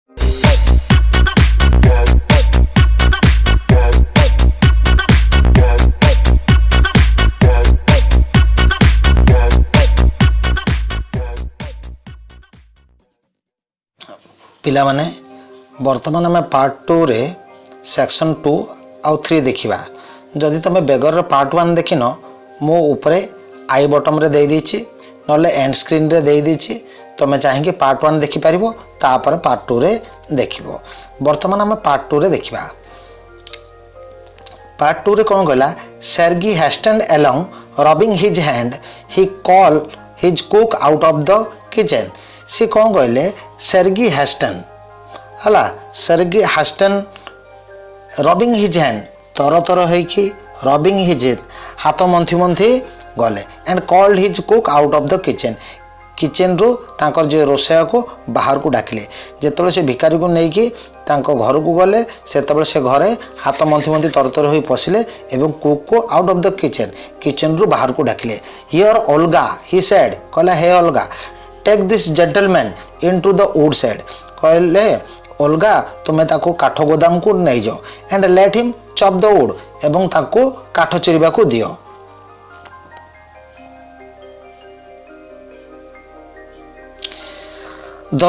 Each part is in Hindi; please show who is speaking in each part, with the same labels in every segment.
Speaker 1: पिला माने वर्तमान आम पार्ट 2 रे सेक्शन 2 आउ 3 देखिबा। जदि तुम बेगर पार्ट 1 देखिन मो उपरे आई बटन रे दे दीची नले एंड स्क्रीन रे दे दीची। तुम चाहेंगे पार्ट 1 देखि परिबो तापर पार्ट 2 रे देखिबो। वर्तमान आम पार्ट 2 रे देखिबा। पार्ट 2 रे कौन कहला Sergei hastened along rubbing his hand he called his cook out of the kitchen. सी कौन कहले सर्गी हैस्टन हला Sergei hastened rubbing his hand तर तर होइकी रबिंग हिज हाथ मंथी मंथी गले and called his cook out of the kitchen. Kitchen रु तांकर जे रोषेया को बाहर को डाकिले। जेतबे से भिखारी को नेकी तांको घर को गले सेतबे से घरे हाथ मंथी मंथी तरतर होई पसिले एवं कुक को आउट ऑफ द किचन रु बाहर को डाकिले। हियर ओल्गा ही सेड कहला हे Olga take this gentleman into the wood shed. कहले ओल्गा तुम्हें ताको काठ गोदाम को नहीं जाओ and let him chop the wood एवं ताको काठ चिरिबा को दियो। The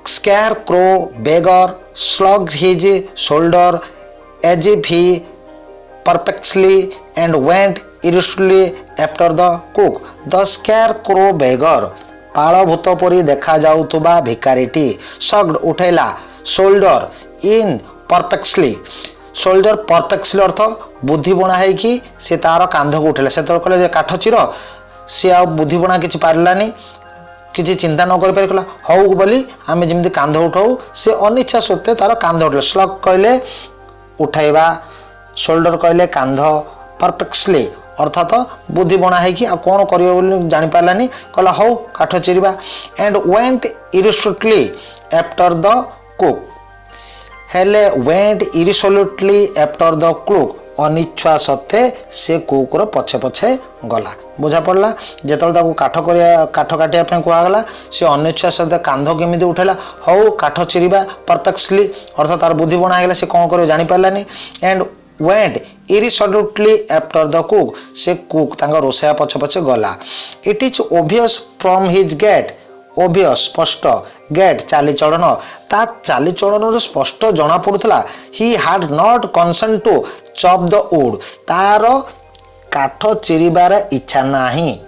Speaker 1: scarecrow beggar shrugged his shoulder as if he perplexly and went irresolutely after the cook. The scarecrow beggar पाଳ भूत परी देखा जाउथुबा भिकारीटी शग्ड उठेला shoulder in perfectly. Shoulder perfectly अर्थ बुद्धि बणा है कि से तार कांध को उठेला। से कहले काठ चिर सी आ बुद्धि बणा किछि पारलानी किसी चिंता न कर पारे हौ बोली आम जमी कांध उठाऊ से अनिच्छा सत्वे तार कांध उठे। स्लग कहले उठाइबा शोल्डर कहले कांध परफेक्टली अर्थात बुद्धि बणा है कि कौन कर जानी पारानी कहला हौ काठ चिरिबा and went irresolutely after the cook. हेले went irresolutely after the cook अनिच्छा सत्वे से कुकर पछे पछे गला। बुझा पड़ला जेतबे काठ काटिया कहगला से अनिच्छा सत्वे कांध केमी उठेला हौ काठ चिरिबा परफेक्टली अर्थात तार बुद्धि बणा है से कौन कर जानी पारानी and went irresolutely after the cook से कुक तांगा रोषेया पछे पछे गला। It is obvious from his gait obvious स्पष्ट गेट चाली चलन ता चाली चलन स्पष्ट जना पड़ुथला he had not concern to chop the wood तार काठ चिरिबार इच्छा नाही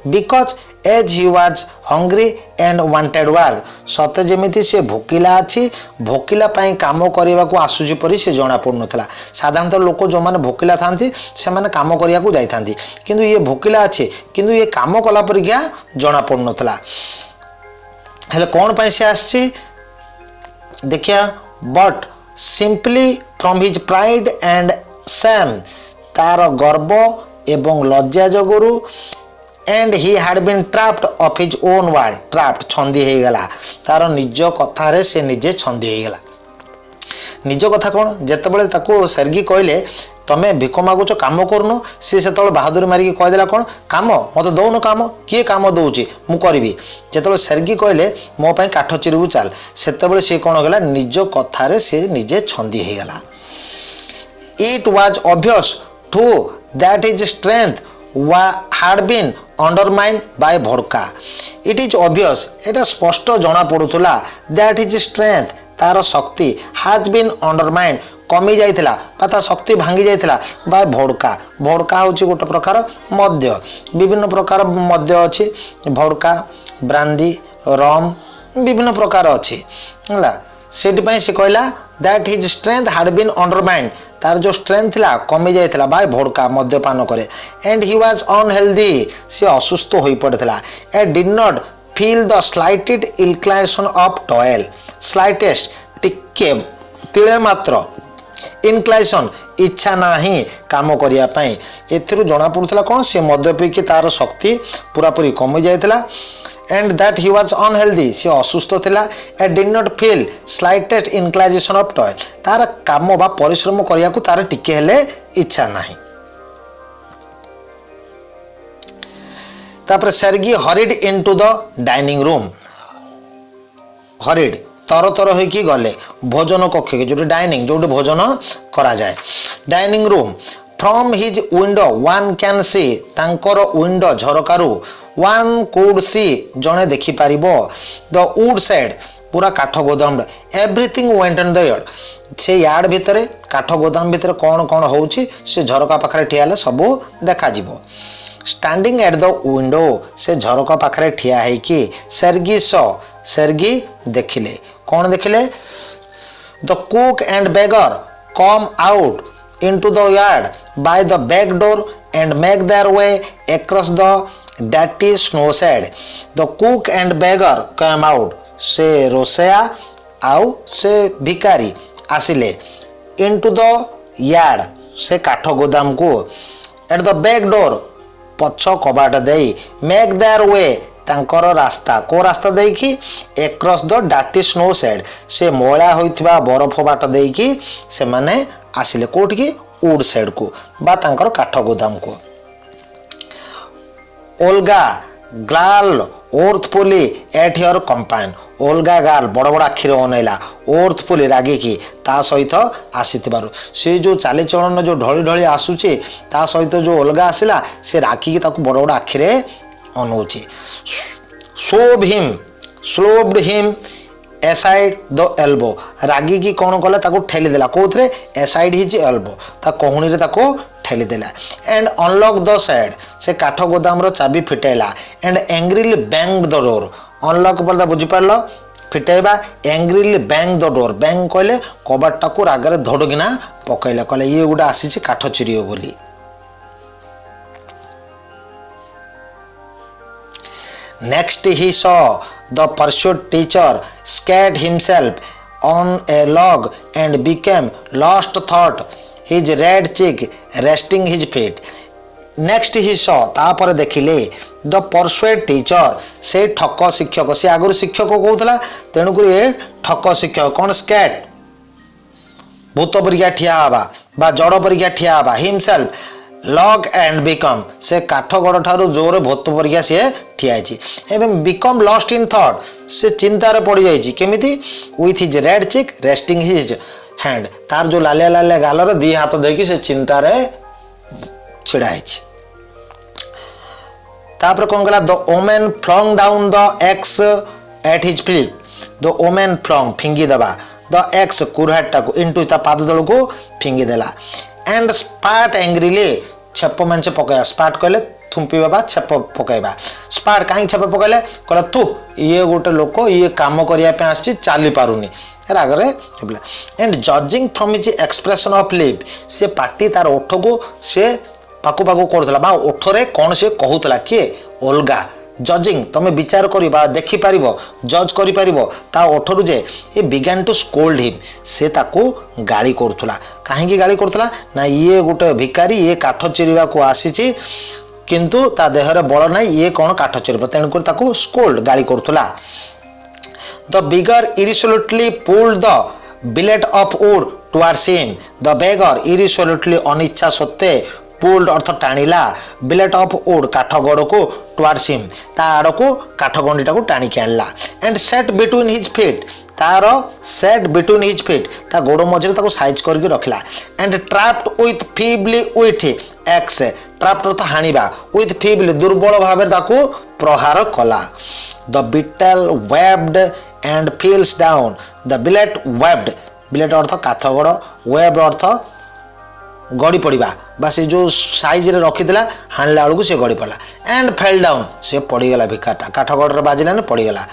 Speaker 1: because as he was hungry and wanted work सते जेमिति से भोकिला अछि भोकिला पाई काम करिया को आसुजी परी से जना पड़ुनथला। साधारणतः लोक जो माने भोकिला थांती से माने काम करिया को जाई थांती किंतु ये भोकिला अछि किंतु ये काम कला परी क्या जना पड़ुनथला। हेले कौन पाई से आछि देखिया but simply from his pride and shame तार गर्व एवं लज्जा जगरु and he had been trapped of his own word trapped छंदी हे गला तार निज कथा रे से निजे छंदी हे गला। निज कथा कौन जेतेबेले ताको सर्गी कहले तमे भिक मागुच काम करनु सी से बहादुरी मारिकी कहदेला कौन काम मत दौन काम किए काम दौची मु करी जेतेबेले सर्गी कहले मो पाई काठ चिरबू चाल सेतेबेले सी कौन गला निज कथा रे से निजे छंदी हे गला। It was obvious to that his strength had been undermined by भड़का। इट इज ऑब्वियस एटा स्पष्ट जना पड़ुथला दैट हिज स्ट्रेंथ तार शक्ति हैज बीन अंडरमाइंड कमी जाइथिला ता शक्ति भांगी जाइथिला बाय भड़का। भड़का होची गोटे प्रकार मद्य विभिन्न प्रकार मद्य अछि भड़का ब्रांदी रम विभिन्न प्रकार अछि हला सेटिपाई से कहला that his strength had been undermined तार जो स्ट्रेंथ थिला कमी जाइथिला बाय भड़का मद्यपान करे एंड ही वाज अनहेल्दी से असुस्थ होई पड़थिला and did not feel the slighted inclination of toil slightest टिके तिले मात्र इनक्लाइनेशन इच्छा नाही काम करिया पई एथिरु जणा पड़ुथला कोन से मद्य पी के तार शक्ति पूरा पूरी कमी जाइथिला and that he was unhealthy से असुस्थ थिला and did not feel slightest inclination of toil तार काम बा परिश्रम करिया को तार टिके हेले इच्छा नाही। तापर Sergei hurried into the dining room hurried तर तर होइकी गले भोजन कक्ष के जो डाइनिंग जो भोजन करा जाए dining room from his window one can see तांकर विंडो झरकारु वन कुड सी जने देखि पारिबो द वुड साइड पूरा काठ गोदाम everything went in the yard से यार्ड भितर काठ गोदाम भितर कौन कौन होउची से झरका पाखरे ठिया ले सब देखा जिवो स्टैंडिंग एट द विंडो से झरका पाखरे ठिया है कि सर्गी सो सर्गी देखिले कौन देखिले the cook and beggar come out into the yard by the back door and make their way across the dirty snow shed. The cook and beggar came out. से रोसेया आउ से भिकारी आसिले into the yard से काठ गोदाम को at the back door पछ कबाट देई make their way तांकर रास्ता को रास्ता देकी across the dirty snow shed से मोळा होइथिबा बरफ बाट देकी से माने आसिले कोठ की वुड साइड को बा तांकर काठ गोदाम को ओल्गा ग्लाल ओर्थपुली एट योर कंपाइन ओल्गा गाल बड़ बड़ आखिर अनैला ओर्थपुली रागी की ता सहित आसीथिबारु से जो चाली चलन जो ढली ढली आसुचे ता सहित जो ओल्गा आसिला से राखी की ताकू बड़ बड़ आखिर अनौची स्लोब्ड हिम एसाइड द एल्बो रागी की कौन कला ताको ठेली देला कोथरे एसाइड हिज एल्बो ता कोहुनी रे ताको ठेली देला एंड अनलॉक द साइड से काठ गोदाम रो चाबी फिटेला and angrily banged the door unlock बोलदा बुझी पारलो फिटेबा angrily bang the door bang कहले कबाट टाको रागरे धडगिना पकैला कहले ये गुडा आसी छि काठ चिरियो बोली next he saw the pursued teacher scared himself on a log and became lost thought his red cheek resting his feet next he saw तापर देखिले the pursued teacher से ठक शिक्षक से आगुर शिक्षक कहूला तेणुक ठक शिक्षक कौन स्कैट भूत परीक्षा ठिया हवा बा जड़ परीक्षा ठिया हवा हिमसेल्फ लॉग एंड बिकम से काठ गड़ ठारू जोर भूत परीक्षा सी ठिया बिकम लॉस्ट इन थॉट से चिंतार पड़ जाइए केमिति विथ हिज रेड चिक रेस्टिंग हिज हैंड तार जो लालिया लालिया गालर दी हाथ देकी से चिंतार छिड़ा तापर कौन कला the woman flung down the axe at his feet the woman flung फिंगी दबा द एक्स कुरहाट टाको इनटू ता पाद दल को फिंगी देला एंड स्पाट एंग्रीली छेप मानसे पकाया स्पाट कहले थुंपी बाबा छेप पकाइबा स्पाट कहीं छेप पकाइले कहला तू ये गोटे लोक ये काम करिया पे आछि चाली पारुनी रागरे and judging from his expression of lip से पार्टी तार ओठ को से पाकु पाकु करथला बा ओठरे कोन से कहूतला के ओल्गा जजिंग तमे विचार करिबा देखि पारिबो जज करि पारिबो ता ओठरु जे ए बिगन टू स्कोल्ड हिम से ताको गाली करथला काहे की गाली करथला ना ये गोटे भिकारी ये काठ चिरिबा को आसीची किंतु ता देहरे बळ नै ये कोन काठ चिरिबो तेन कर ताको स्कोल्ड गाली करथला the beggar irresolutely pulled the billet of wood towards him the beggar irresolutely अनिच्छा सत्ते पुल्ड अर्थ टाणिला बिलेट ऑफ वुड काठ गड़ को टुवर्ड्स हिम ता आड़ को काठ गंडीटा को टाणी के आणला and set between his feet तार सेट बिटवीन हिज फीट ता गोड़ मझे ताको साइज करके रखला and trapped with feebly with axe trapped अर्थ हानिबा विथ फीबली दुर्बल भाव ताको प्रहार कला द बिटल wobbled and falls down the billet wobbled billet अर्थ काठ गड़ वेब अर्थ गड़ी पड़ा बा से जो साइज रे रखीला हाणला बेलू से गड़ी पड़ा एंड फेल डाउन से पड़गला भिकाटा काठगड़ बाजिलान पड़गला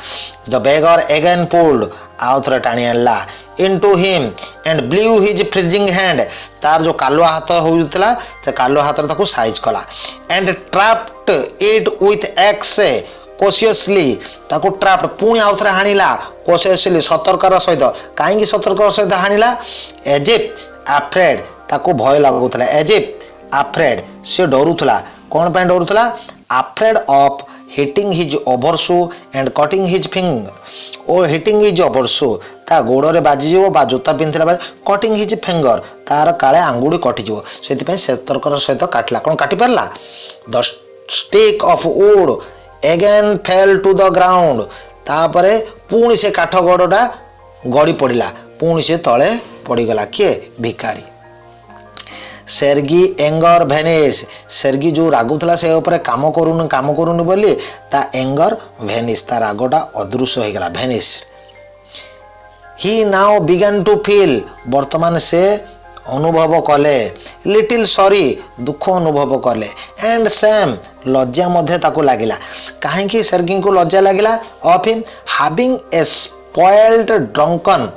Speaker 1: द बेगर एगेन पुल्ड आउ थे टाणी आणला into him and blue his freezing hand तार जो कालुआ हाथ होता से कालुआ हाथ ताको साइज कला and trapped it with axe cautiously ताको ट्रैप्ड पुणी आउ थे हाणिला कोशियसली सतर्कार सहित कहीं सतर्क सहित हाणिला एज इफ आफ्रेड ताको भय लगुला एज इफ आफ्रेड से डरुला कौन पे डरुला afraid of hitting his overshoe and cutting his finger or hitting his overshoe ता गोड़े बाजिज बा जोता पिंधला बाज कटिंग हिज फिंगर तार काले आंगुड़ी कटिज से सतर्कर सहित काटला कौन काटी पारला the stick of wood again fell to the ground तापरे पुणी से काठ गड़टा गड़ी पड़ा पुणी से तले पड़गला किए भिखारी। सेर्गी एंगर भेनिस सेर्गी जो रागुला से ऊपर काम करूनी बोली ता एंगर भेनिस ता रागटा अदृश्य हो गला भेनिस। He now began to feel वर्तमान से अनुभव कले लिटिल सॉरी दुख अनुभव कले एंड सेम लज्जा मध्य ताको लागिला। कहीं सेर्गी को लज्जा लागिला of him having a spoiled drunken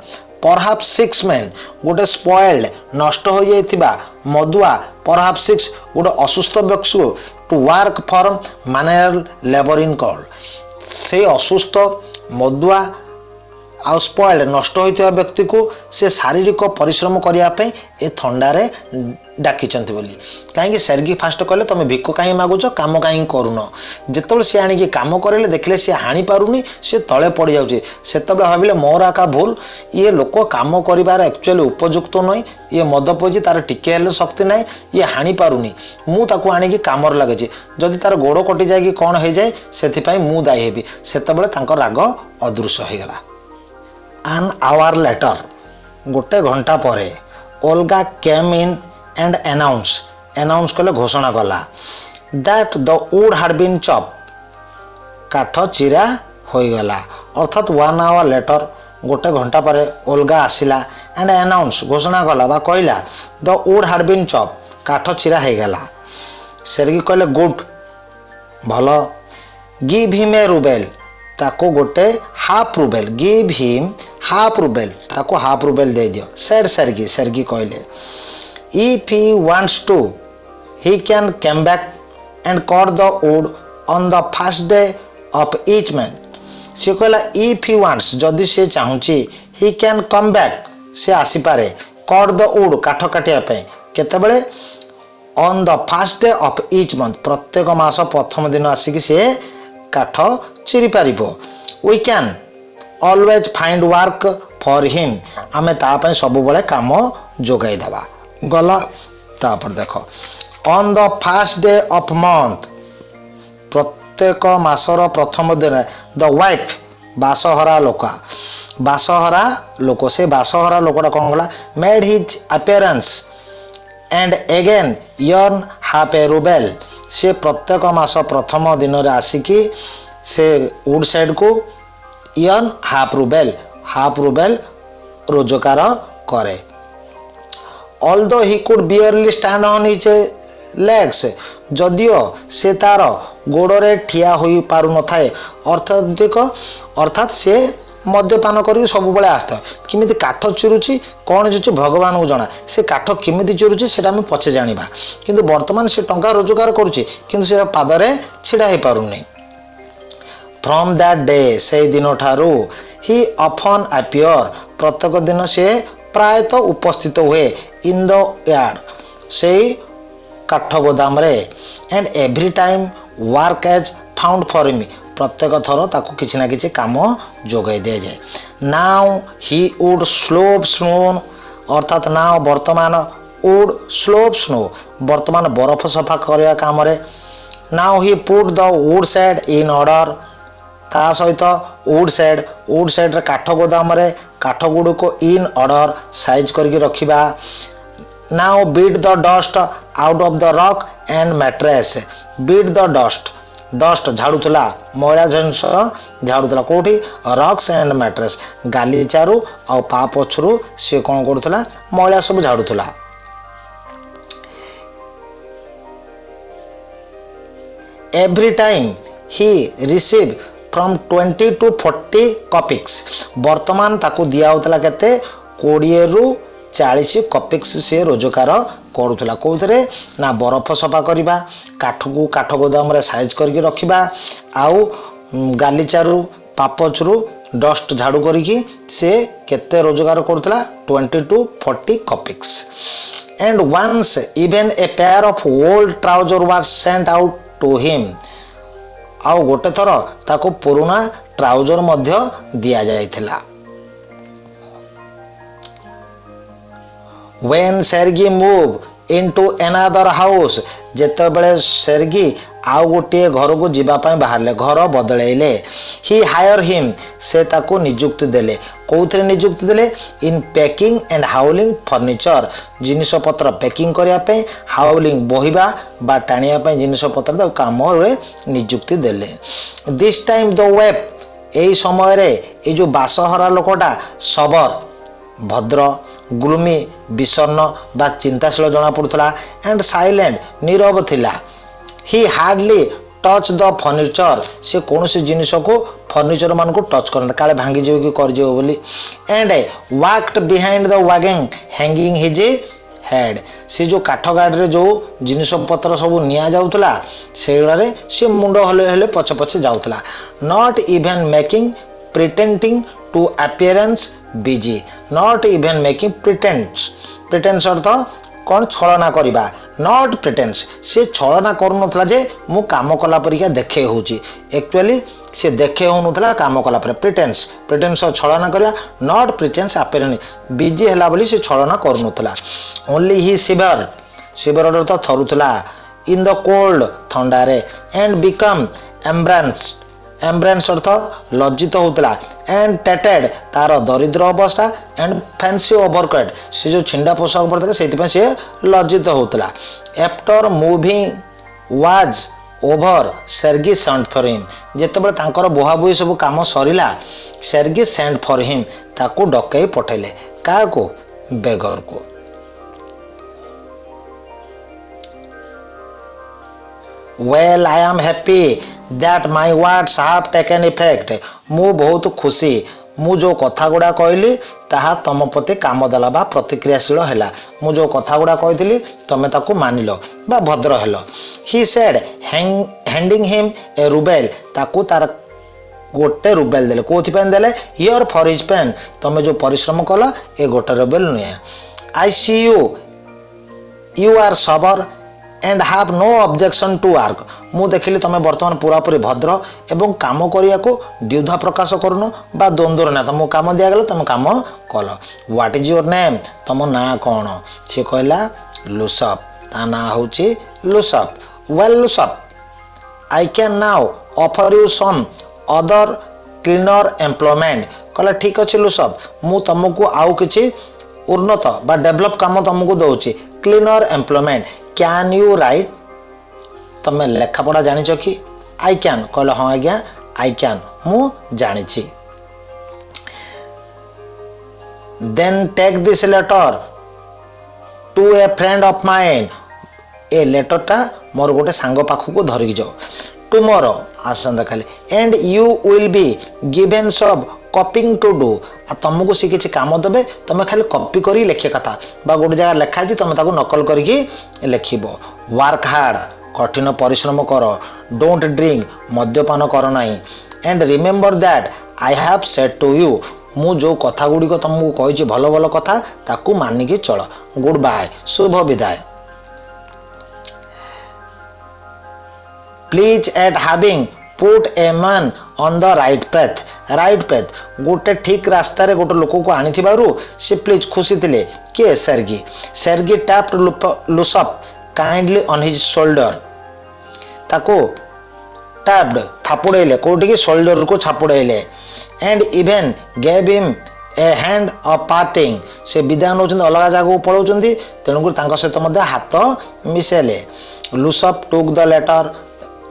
Speaker 1: perhaps 6 men गोटे स्पॉइल्ड नष्ट हो जाइथिबा मदुआ परहाप्स 6 गोटे असुस्थ व्यक्ति to work for manual labour in cold से असुस्थ मदुआ आ स्पॉइल्ड नष्ट होइथिबा व्यक्ति को से शारीरिक परिश्रम करिया पे ए थंडारे डाकिचंती बोली। कहीं सेर्गी फास्ट कहले तुम भिक कहीं मागुच काम कहीं करून जिते सी आणिकी काम करेले देखले सी हाणी पारुनी से तले पड़ जाउची सेतबे भाबिले मोर आका भूल ये लोक काम करिवार एक्चुअली उपयुक्त नय ये मद पीची तार टिके हेले शक्ति नाई ये हाणी पारुनी मु ताकू आणिकी कामर लागेछि जदि तार गोड़ कटि जाए कि कौन हो जाए से मु दायी हेबी सेतबे तांकर राग अदृश्य हो गला। An hour later गोटे घंटा परे Olga came in and announce कले घोषणा कला that the wood had been chop काठ चिरा हो गला अर्थात 1 hour later गोटे घंटा परे ओल्गा आसिला एंड अनाउंस घोषणा कला बा कहला the wood had been chop काठ चिरा हो गला। सेर्गी कहले गुड भलो गिव हिम ए रूबेल ताको गोटे half rouble give him half rouble ताको हाफ रूबेल दे दियो सेड सेर्गी कहले if he wants to he can come back and cut the wood on the first day of each month से कहला इफ ही वांट्स जदि से चाहूची ही कैन कम बैक से आसी पारे कट द वुड काठ काटिया पे केतेबेले on the first day of each month प्रत्येक मास प्रथम दिन आसिकी से काठ चिरी पारिबो we can always find work for him आमे ता पय सब बळे काम जोगाई देबा गला। तापर देखो on the first day of month प्रत्येक मासर प्रथम दिन द वाइफ बासहरा लोक से बासहरा लोकटा कौन गला made his appearance and again earn half a rouble से प्रत्येक मास प्रथम दिन रे आसिकी से वुड साइड को यर्न हाफ रूबेल रोजगार करे। Although he could barely stand on his legs जदियो से तार गोड़े ठिया हो पारु न थाए अर्थात से मद्यपान कर सब बेले आसता किमी काठ चिरुची कौन चुची भगवान को जना से काठ किमी चिरुची से पचे जाना किंतु वर्तमान से टंका रोजगार करुच्ची किंतु से पादरे छिड़ा हो पारुनी। फ्रॉम दैट डे से दिन ठारू ही ऑफन अपीयर प्रत्येक दिन से प्रायतः उपस्थित हुए इन द यार्ड से काठ गोदाम रे and every time work is found for me प्रत्येक थर ताकू किसी ना किसी काम जोगाई दि जाए। Now he would slope snow अर्थात नाउ वर्तमान वुड स्लोप स्नो वर्तमान बरफ सफा करने काम रे। Now he put the wood side in order ता सहित वुड साइड रे काठ गोदाम रे काठ गुड़ को इन ऑर्डर साइज करके रखिबा। Now beat the dust out of the rug and mattress beat the dust झाड़ूला मैला जिनस झाड़ूला कौटी रॉक्स एंड मैट्रेस गालीचारू आ पा पछरू सी कौन करूला मैला सब झाड़ूला। Every time he receive from 20 to 40 kopecks वर्तमान ताकू दिया होतला केते 20 रु 40 कपिक्स से रोजगार करूला कौथरे ना बरफ सफा करवा काठ को काठ गोदाम रे साइज करके रखिबा आउ गालीचारू पापचरू डस्ट झाड़ू करिकी से केते रोजगार करूला 20 to 40 kopecks. And once even a pair of old trouser was sent out to him आउ गोटे थर ताको पुराना ट्राउजर मध्य दिया जायथिला। When Sergi moved into another house जेतेबेले सेर्गी आउ गोटे घर को जीवाई बाहर घर बदलैले ही हायर हिम से ताको नियुक्ति देले कौन नियुक्ति देले इन पैकिंग एंड हाउलिंग फर्निचर जिनिष पत्र पैकिंग करने हाउलिंग बोहिबा बा टाणिया जिनिष पत्र काम नियुक्ति देले दिस टाइम द वेब यही समय रे ये जो बासहरा लोकटा सबर भद्र ग्लूमी विषन्न बा चिंताशील जना पड़ुला एंड साइलेंट नीरव थिला ही हार्डली टच द फर्निचर से कौन सी जिनिस को फर्निचर मान को टच करना काले भांगी जीव कि कर बोली and walked behind the wagging hanging his head से जो काठ गाड़ी जो जिनिस पत्र सब निया जाउतला सेगुड़े से मुंड हले हले पछ पछे जाउतला not even making pretending to appearance busy not even making pretence अर्थ कौन छलना करवा नॉट प्रिटेंस से छलना करूनथला जे मु काम कला परिका देखे होची एक्चुअली से देखे होनुथला काम कला पर प्रिटेंस छलना करवा नॉट प्रिटेंस अपीयरेंस बिजी हला बोली से छलना करूनथला ओनली ही शिवर अर्थ थरुथला इन द कोल्ड थंडारे एंड बिकम एम्ब्रेंस अर्थ लज्जित होता एंड टेटेड तार दरिद्र अवस्था एंड फैंसी ओवरकोट से जो छिंडा पोशाक पड़ता है से लज्जित होता after moving was over Sergei sent for him जितेबाला तांकर बुहा बुही सब काम सरिला सेर्गी सेंट फॉर हिम ताकू डकई पठेले क्या को बेगर को well I am happy that my words have taken effect मु बहुत खुशी मु जो कथा गुड़ा कहली ताहा तम प्रति काम देला बा प्रतिक्रियाशील हैला मु जो कथा गुड़ा कहितली तमे ताकू मानिलो बा भद्र hello he said handing him a rouble ताकू तार गोटे रुबेल देले कोथि पेन देले हियर फॉर हिज पेन तमे जो परिश्रम कला ए गोटे रुबेल नुए I see you are sober and have no objection to work मु देखिली तमे वर्तमान पूरा पूरी भद्र एवं काम करिया को द्विधा प्रकाश करूनो बा द्वंद्व ना तुम काम दिया गला तुम काम कल व्हाट इज योर नेम तुम ना कौन सी कहला लुसप ता ना होची Lushkoff well Lushkoff I can now offer you some other cleaner employment कहला ठीक अच्छे लुसप मु तुमको आउ किछि उन्नत बा डेवलप काम तुमको दउची cleaner employment can you write तमें लेखा पढ़ा जानिछ कि आई कैन कहले हाँ आज्ञा आई कैन मु जानिछि then take this letter to a friend of mine a letter टा मोर गोटे सांग पाखु को धरिक जाओ टुमोरो आसंता खाली and you will be given सब कॉपिंग टू डू आ तुमको सी किसी काम देवे तुम खाली कॉपी करी लिखे कथा बा गोटे जगह लिखा है तुम ताको नकल करके लिखिबो वर्क हार्ड कठिन परिश्रम कर डोंट ड्रिंक मद्यपान कर नहीं and remember that I have said to you मु जो कथा गुड़िक तुमको कही भल भल कथा ताकू मानिकी चल गुड बाय शुभ विदाय please at having put a man on the right path गोटे ठीक रास्ता रे गोटे लोक को आनी से प्लीज खुशी थिले के Sergei tapped Lushkoff kindly on his shoulder ताको टैप्ड थापुड़ेले कोटिकी शोल्डर को छापुड़ेले and even gave him a hand of parting से विदाय नौ अलग जगह को पलाउं तेणुक सहित हाथ मिसेले लुसप टुक द लेटर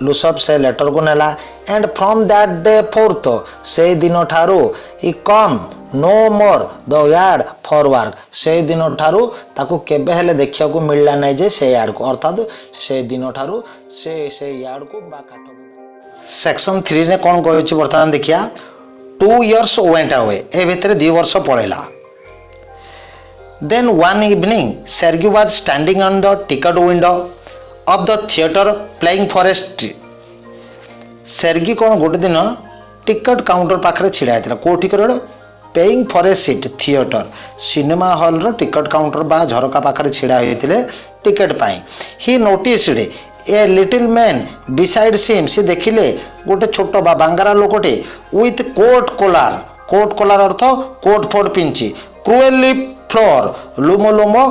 Speaker 1: लुसप से लेटर को नेला and from that day forth से दिन ठारू he come no more the yard for work से दिन ठारू ताकू केबे हेले देखिया को मिलला नै जे से यार्ड को अर्थात से दिन ठारू से यार्ड को बा काठ सेक्शन 3 ने कोन कहै छि वर्तमान देखिया 2 years वेंट अवे ए भितर 2 वर्ष पळेला then one evening Sergei was standing on the ticket window of the theatre playing for a street Sergei कौन गोटे दिन टिकट काउंटर पाखे छिड़ा होता कौटी कर paying for a seat theatre cinema hall रो टिकट काउंटर बा झरका पाखे छिड़ा होते टिकट पाई he noticed a little man beside him से देखिले गोटे छोट बा बांगारा लोकटे विथ कोट कोलार अर्थ कोट फोट पिंची क्रुएली फ्लोर लुमो लुमो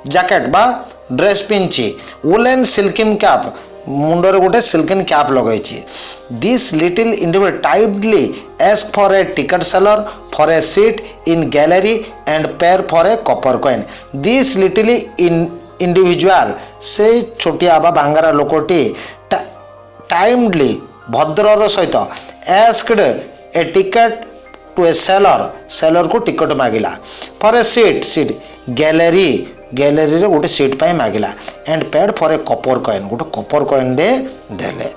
Speaker 1: जैकेट बा ड्रेस पिंची वुलेन सिल्किन कैप मुंडरे गोटे सिल्किन कैप लगाई। This little individual tidily ask for a ticket seller for a seat in gallery and pay for a copper coin. This little individual से छोटिया बा बांगारा लोकटी टाइमली भद्रर सहित asked a ticket to a seller को टिकट मागिला for a seat gallery रे गोटे सीट पाई मागिला and paid for a copper coin गोटे कॉपर कॉइन दे देले।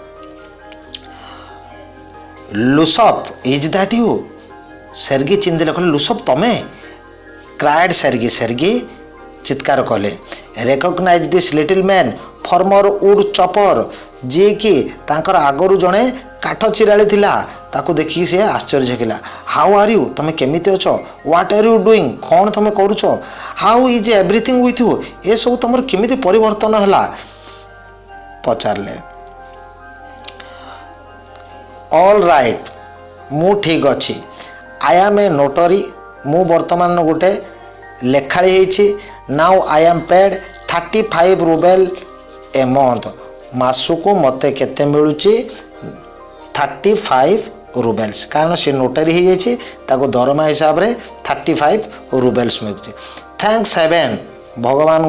Speaker 1: Lushkoff is that you Sergei चिंदिले कहले लुसप तमे क्राइड सेर्गी चित्कार कले। Recognise this little man former wood chopper जी कि तांकर आगरु जणे काठ चिराली थिला ताकू देखि से आश्चर्य किला। हाउ आर यू तमे केमिति अछो व्हाट आर यू डूइंग कोन तमे करूछो how is everything with you ए सब तमर केमिति परिवर्तन हला पचारले। ऑल राइट मु ठीक अच्छी आई एम ए नोटरी मु वर्तमान गोटे लेखाड़ी हेछि now I am paid 35 rouble a month मासको मते केते मिलुची 35 रूबेल्स कारण से नोटरी हो जाइए ताको दरमा हिसाब रे 35 रूबेल्स मिलुची। थैंक्स हेवन भगवान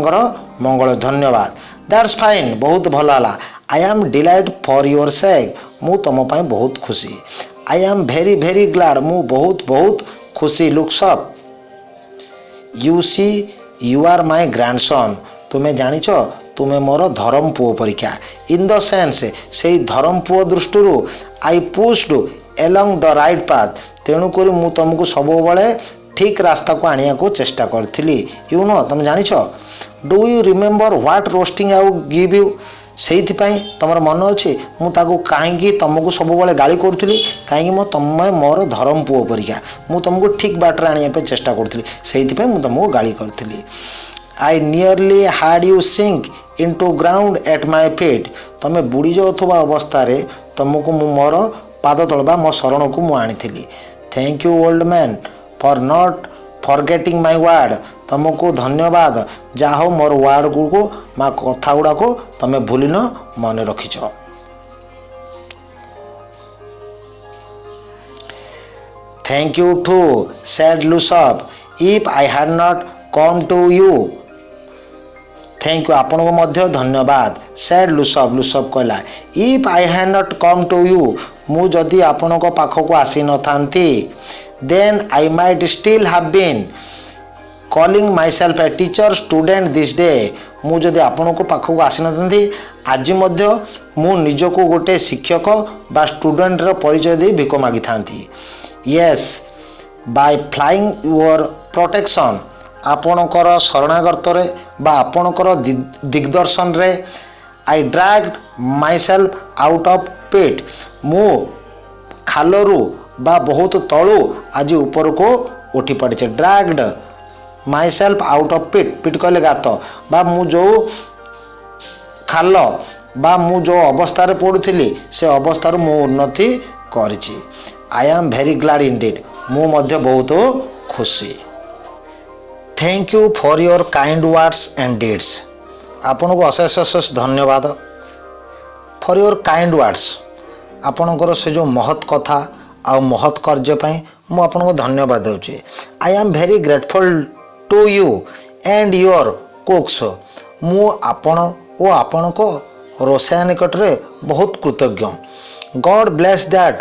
Speaker 1: मंगल धन्यवाद। दैट्स फाइन बहुत भल है। I am delight for your sake मु तुम पाई बहुत खुशी। आई एम वेरी ग्लाड मु बहुत खुशी। Looks up you see you are my grandson तुम्हें जानिच तुम्हें मोर धरम पुओ परीक्षा इन द सेंस से धरम पुओ दृष्टि I pushed along the right path तेणुक मु तुमको सब बड़े ठीक रास्ता को आनिया को चेष्टा करी। यू नो तुम जानिछ do you remember what roasting I give you से तुम मन अच्छे मुझे कहीं तुमको सब बड़े गाली करी कहीं तुम्हें मोर धरम पुओ परीक्षा मु तुमको ठीक बाटर आने चेष्टा करी से तुमको गाली करी। I nearly had you sink into ground at my feet तुम्हें बुड़ी जाऊा अवस्था तुमको मोर पाद तल मो शरण को मुझे। Thank you old man for not forgetting my word तुमको धन्यवाद जाहो मोर वर्ड को मा कथा गुड़ा को तुम्हें भूलिन मन रखिच। Thank you too said Lushkoff if I had not come to you thank you आपन को मध्य धन्यवाद। सेड लुसप कहला if I had not come to you मु जदि आपन को पाख को आसी न थांती then I might still have been calling myself a teacher student this day मु जदि आपन को पाख को आसी न थांती आज मध्य मु निज को गोटे शिक्षक बा स्टूडेंट रो परिचय दे भिक मागी थांती। Yes by flying your protection आपणकर शरणागत बा आपणकर दिग्दर्शन रे I dragged myself out of pit मु खालरू बा बहुत तलू आज ऊपर को उठी पड़े। Dragged myself out of pit कहले गात बा मु जो खाल बा मु जो अवस्था पड़ुली से अवस्था मु उन्नति करिछि। I am very glad indeed मु मध्य बहुत खुशी। Thank you for your kind words and deeds आपन को अशेष अशेष धन्यवाद फॉर योर काइंड वर्ड्स आपणकर से जो महत् कथा आ महत् कार्य मु आपन को धन्यवाद दूची। I am very grateful to you and your cooks मु आपण ओ आपण को रोषा निकट रे बहुत कृतज्ञ। God bless that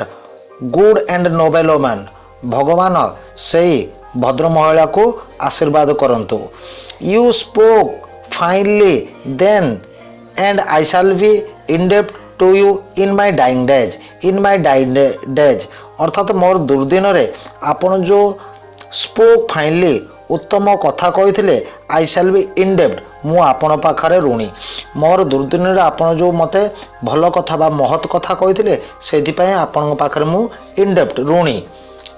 Speaker 1: good and noble woman भगवान से भद्र महिला को आशीर्वाद करंतु। You spoke finally then and I shall be indebted to you in my dying days अर्थात मोर दुर्दिन रे आपण जो स्पोक फाइनली उत्तम कथा कही आई शैल बी इंडेप्ट मु आपण पाखरे ऋणी मोर दुर्दिन रे आपण जो मते भल कथा बा महत् कथा कही से आपण पाखरे मु इंडेप्ट ऋणी।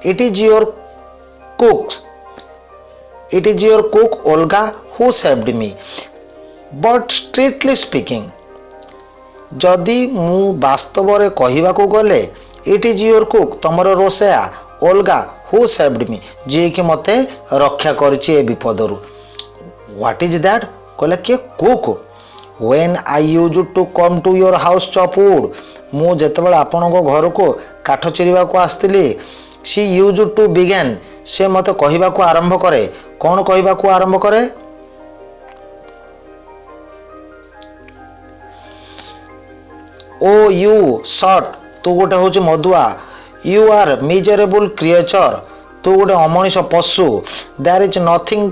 Speaker 1: It is your cook Olga who saved me but strictly speaking जदि मु वास्तव रे कहवा को गले इट इज योर कुक तमर रोषया ओल्गा हु सेव्ड मी जी कि मते रक्षा करिछि ए विपदरु। व्हाट इज दैट कहले के cook when I use to come to your house chop wood मु जेतेबेले आपणको घर को काठ चिरिबा को आस्तिली शी यूज टू बिगेन से मते कहिबा को आरंभ करे कौन कहिबा को आरंभ करे ओ यू शॉट तू गोटे हूँ मधुआ यू आर मिजरेबल क्रिएचर तू गोटे अमनिष पशु there is nothing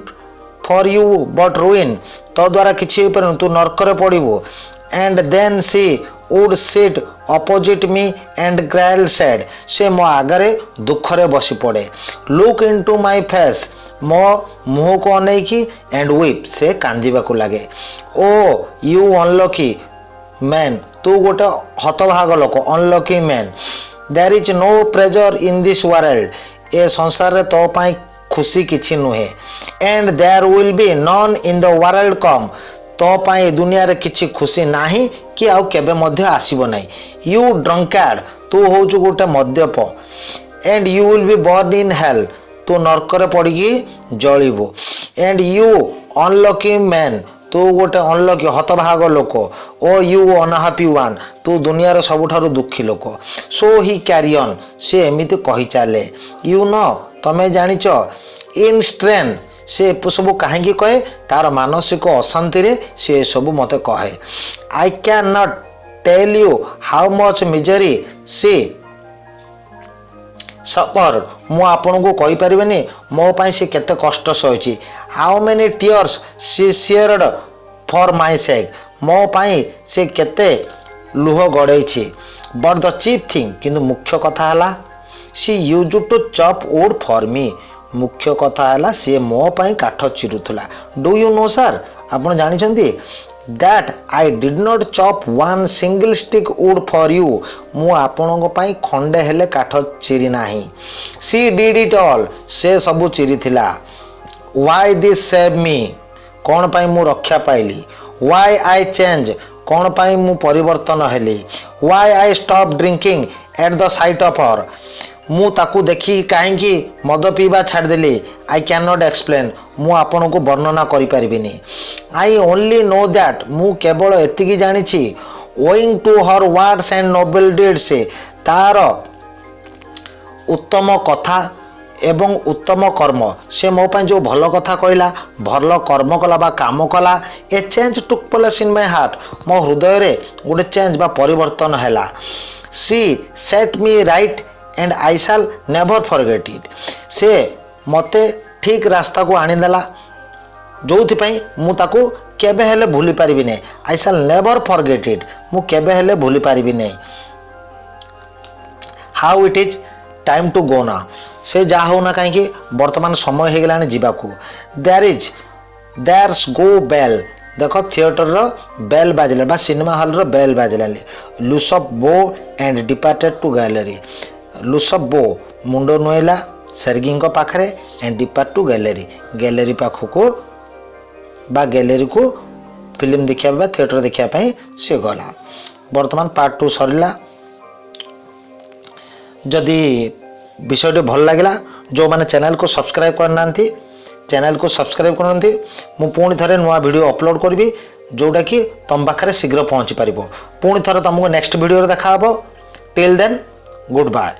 Speaker 1: for you but ruin तो द्वारा किसी तू नर्क पड़ू and then she would sit opposite me and growl said से मो आगरे दुखरे बसी पड़े लुक इनटू माय फेस मो मुह को अनेकी एंड वीप से कांदिबा को लगे ओ यू अनलकी मैन तू गोटे हतभाग लोक unlucky man there is no pleasure in this world ए संसार रे तो पाई खुशी किछि नुहे and there will be none in the world come तो पाई दुनिया रे किछि खुशी नाही कि आउ केबे मध्य आसीबो नाही यू ड्रंकार्ड तू होचु गोटे मद्यप and you will be burn in hell तू नरक रे पड़िकी जळिबो एंड यू अनलकी मैन तू गोटे अनलकी हतभाग लोक ओ यू अनहैप्पी वन तू दुनिया सबुठारु दुखी लोक सो ही कैरियन से एमिति कही चले यू नो तमे जानिच इन स्ट्रेन से सब कहीं कहे तार मानसिक अशांति रे से सब मत कहे I can not tell you how much misery she suffer मु आपन को कहि परिबेनी मो पई से केते कष्ट सहिची how many tears she shared for my sake मो पई से केते लुह गड़ेछि बट द चीफ थिंग किंतु मुख्य कथा हला she used to chop wood for me मुख्य कथा है सी मो पाई काठ चिरुला डू यू नो सर आप जानी that I did not chop one single stick wood for you मु आपण खंडे हेले काठ चिरी नाही सी डिड इट ऑल से सबू चिरी थिला व्हाई दिस सेव मी कौन पाई मु रक्षा पाइली व्हाई आई चेंज कौन पाई मु परिवर्तन हेली why I stop drinking at the sight of her मु ताकू देखी कहीं मद पीवा छाड़देली आई कैन नॉट एक्सप्लेन मु आपन को वर्णना करि परिबिनी आई ओनली नो दैट मु केवल एतिकी जानिछि owing to her words and noble deed से तार उत्तम कथा एवं उत्तम कर्म से मो पाई जो भल कथा कहला भल कर्म कला बा काम कला a change took place in my heart मो हृदय रे गोटे चेंज बा परिवर्तन हैला she set me right and I shall never forget it से मते ठीक रास्ता को आनीदेला जो मु ताकू केबे हेले भूली पारिबी नै I shall never forget it मु केबे हेले भूली पारिबी नै how it is time to go ना से जा हो ना कहीं वर्तमान समय हो गलानी जीवाकू देयर्स गो बेल देख थिएटर रो बेल बाजला बा सिनेमा हॉल रो बेल बाजला लुसअप बो एंड डिपार्टेड टू गैलरी लुसअप बो मुंड नुएला सर्गिंग पाखरे and depart to gallery gallery पाखक बा गैलरी को फिल्म देखा थिएटर देखा सी गला वर्तमान पार्ट 2 सरला जदि विषय भल लगे जो मैंने चैनल को सब्सक्राइब करना चैनल को सब्सक्राइब करते मु पुणी थे नुआ वीडियो अपलोड करी जोटा कि तुम पाखे शीघ्र पहुँची पार पुणी थे तुमको नेक्स्ट वीडियो देखा टिल देन गुड बाय।